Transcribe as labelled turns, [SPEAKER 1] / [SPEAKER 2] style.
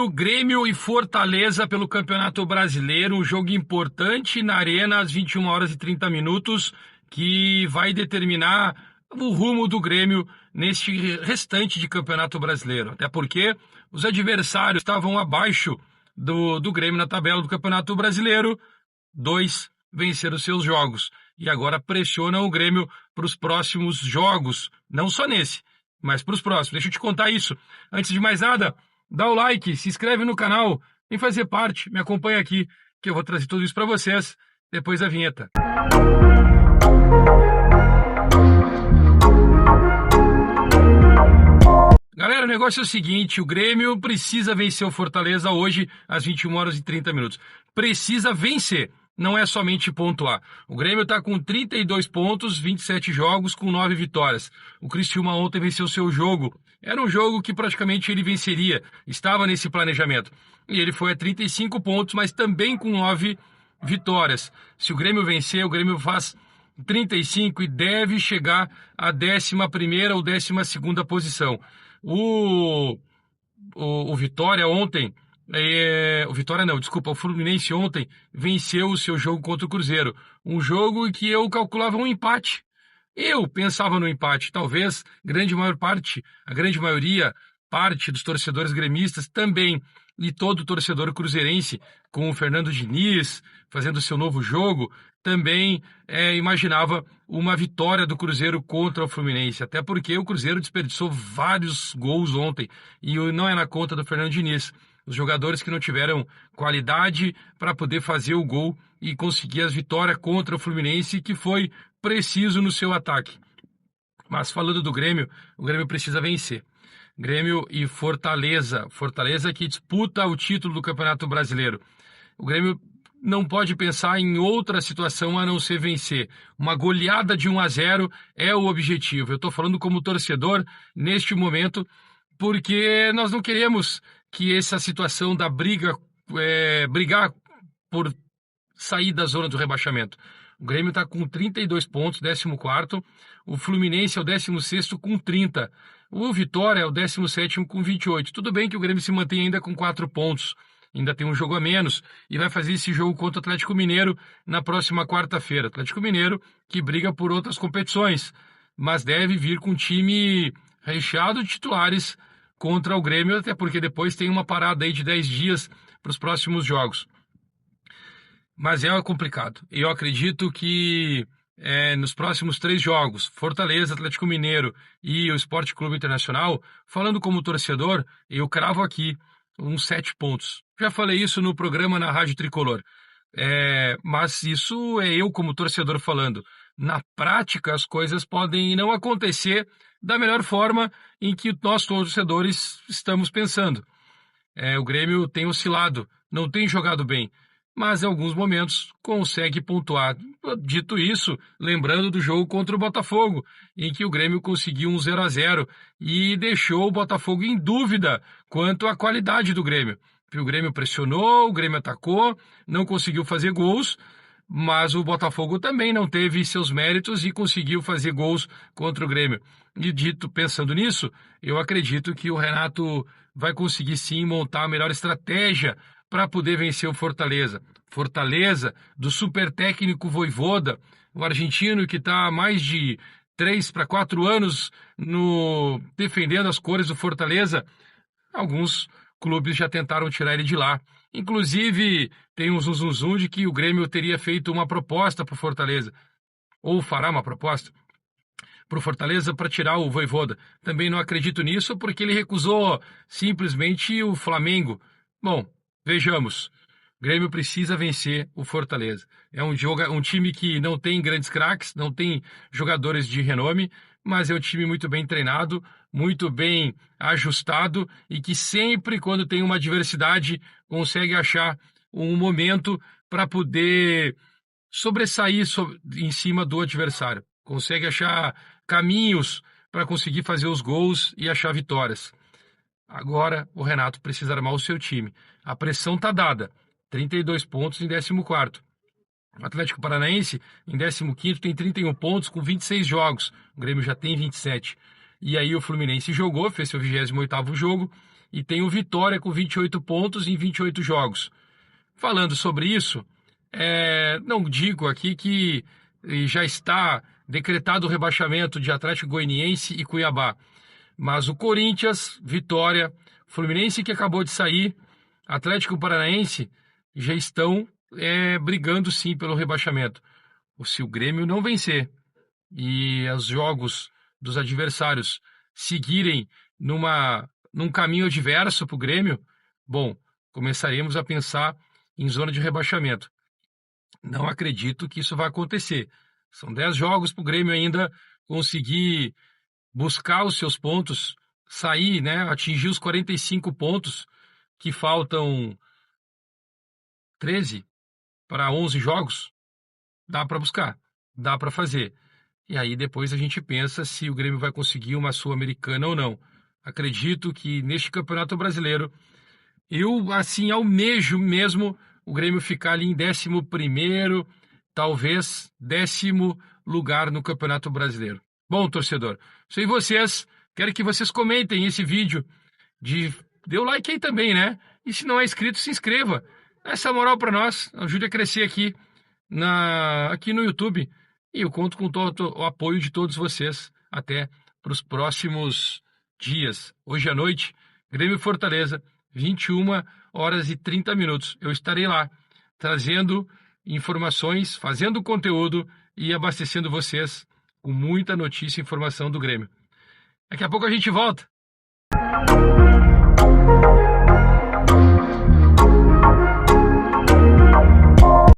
[SPEAKER 1] O Grêmio e Fortaleza pelo Campeonato Brasileiro, um jogo importante na Arena às 21h30, que vai determinar o rumo do Grêmio neste restante de Campeonato Brasileiro. Até porque os adversários estavam abaixo do Grêmio na tabela do Campeonato Brasileiro. 2 venceram seus jogos e agora pressionam o Grêmio para os próximos jogos, não só nesse, mas para os próximos. Deixa eu te contar isso. Antes de mais nada, dá o like, se inscreve no canal, vem fazer parte, me acompanha aqui, que eu vou trazer tudo isso para vocês depois da vinheta. Galera, o negócio é o seguinte, o Grêmio precisa vencer o Fortaleza hoje às 21h30. Precisa vencer, não é somente pontuar. O Grêmio está com 32 pontos, 27 jogos, com 9 vitórias. O Criciúma ontem venceu seu jogo. Era um jogo que praticamente ele venceria, estava nesse planejamento. E ele foi a 35 pontos, mas também com 9 vitórias. Se o Grêmio vencer, o Grêmio faz 35 e deve chegar à 11ª ou 12ª posição. O Vitória ontem, o Fluminense ontem venceu o seu jogo contra o Cruzeiro. Um jogo em que eu calculava um empate. Eu pensava no empate. Talvez a grande maioria dos torcedores gremistas também, e todo torcedor cruzeirense, com o Fernando Diniz fazendo seu novo jogo, também imaginava uma vitória do Cruzeiro contra o Fluminense, até porque o Cruzeiro desperdiçou vários gols ontem, e não é na conta do Fernando Diniz. Os jogadores que não tiveram qualidade para poder fazer o gol e conseguir as vitórias contra o Fluminense, que foi preciso no seu ataque. Mas falando do Grêmio, o Grêmio precisa vencer. Grêmio e Fortaleza. Fortaleza que disputa o título do Campeonato Brasileiro. O Grêmio não pode pensar em outra situação a não ser vencer. Uma goleada de 1-0 é o objetivo. Eu estou falando como torcedor neste momento, porque nós não queremos que essa situação da brigar por sair da zona do rebaixamento. O Grêmio está com 32 pontos, 14º. O Fluminense é o 16º com 30. O Vitória é o 17º com 28. Tudo bem que o Grêmio se mantém ainda com 4 pontos. Ainda tem um jogo a menos e vai fazer esse jogo contra o Atlético Mineiro na próxima quarta-feira. Atlético Mineiro que briga por outras competições, mas deve vir com um time recheado de titulares contra o Grêmio, até porque depois tem uma parada aí de 10 dias para os próximos jogos. Mas é complicado. Eu acredito que nos próximos 3 jogos, Fortaleza, Atlético Mineiro e o Sport Clube Internacional, falando como torcedor, eu cravo aqui uns 7 pontos. Já falei isso no programa na Rádio Tricolor. Mas isso é eu como torcedor falando. Na prática, as coisas podem não acontecer da melhor forma em que nós torcedores estamos pensando. O Grêmio tem oscilado, não tem jogado bem, mas em alguns momentos consegue pontuar. Dito isso, lembrando do jogo contra o Botafogo, em que o Grêmio conseguiu um 0-0 e deixou o Botafogo em dúvida quanto à qualidade do Grêmio. O Grêmio pressionou, o Grêmio atacou, não conseguiu fazer gols, mas o Botafogo também não teve seus méritos e conseguiu fazer gols contra o Grêmio. E pensando nisso, eu acredito que o Renato vai conseguir sim montar a melhor estratégia para poder vencer o Fortaleza. Fortaleza, do super técnico Vojvoda, o argentino que está há mais de 3 para 4 anos defendendo as cores do Fortaleza. Alguns clubes já tentaram tirar ele de lá. Inclusive, tem um zum de que o Grêmio teria feito uma proposta para o Fortaleza, ou fará uma proposta para o Fortaleza para tirar o Vojvoda. Um não acredito nisso, porque ele recusou simplesmente o Flamengo. Bom, vejamos. O Grêmio precisa vencer o Fortaleza. É um time que não tem grandes craques, não tem jogadores de renome, mas é um time muito bem treinado, muito bem ajustado e que sempre, quando tem uma adversidade, consegue achar um momento para poder sobressair em cima do adversário. Consegue achar caminhos para conseguir fazer os gols e achar vitórias. Agora o Renato precisa armar o seu time. A pressão está dada. 32 pontos em 14º. O Atlético Paranaense, em 15º, tem 31 pontos com 26 jogos. O Grêmio já tem 27. E aí o Fluminense jogou, fez seu 28º jogo e tem o Vitória com 28 pontos em 28 jogos. Falando sobre isso, não digo aqui que já está decretado o rebaixamento de Atlético Goianiense e Cuiabá, mas o Corinthians, Vitória, Fluminense que acabou de sair, Atlético Paranaense já estão brigando sim pelo rebaixamento. Se o Grêmio não vencer e os jogos dos adversários seguirem num caminho adverso para o Grêmio, bom, começaremos a pensar em zona de rebaixamento. Não acredito que isso vai acontecer. São 10 jogos para o Grêmio ainda conseguir buscar os seus pontos, sair, né, atingir os 45 pontos que faltam 13 para 11 jogos. Dá para buscar, dá para fazer. E aí depois a gente pensa se o Grêmio vai conseguir uma Sul-Americana ou não. Acredito que neste Campeonato Brasileiro, eu assim almejo mesmo o Grêmio ficar ali em 11º, talvez 10º lugar no Campeonato Brasileiro. Bom, torcedor, sei vocês, quero que vocês comentem esse vídeo, dê o like aí também, né? E se não é inscrito, se inscreva. Essa moral para nós, ajude a crescer aqui no YouTube. E eu conto com todo o apoio de todos vocês até para os próximos dias. Hoje à noite, Grêmio Fortaleza, 21h30. Eu estarei lá trazendo informações, fazendo conteúdo e abastecendo vocês com muita notícia e informação do Grêmio. Daqui a pouco a gente volta.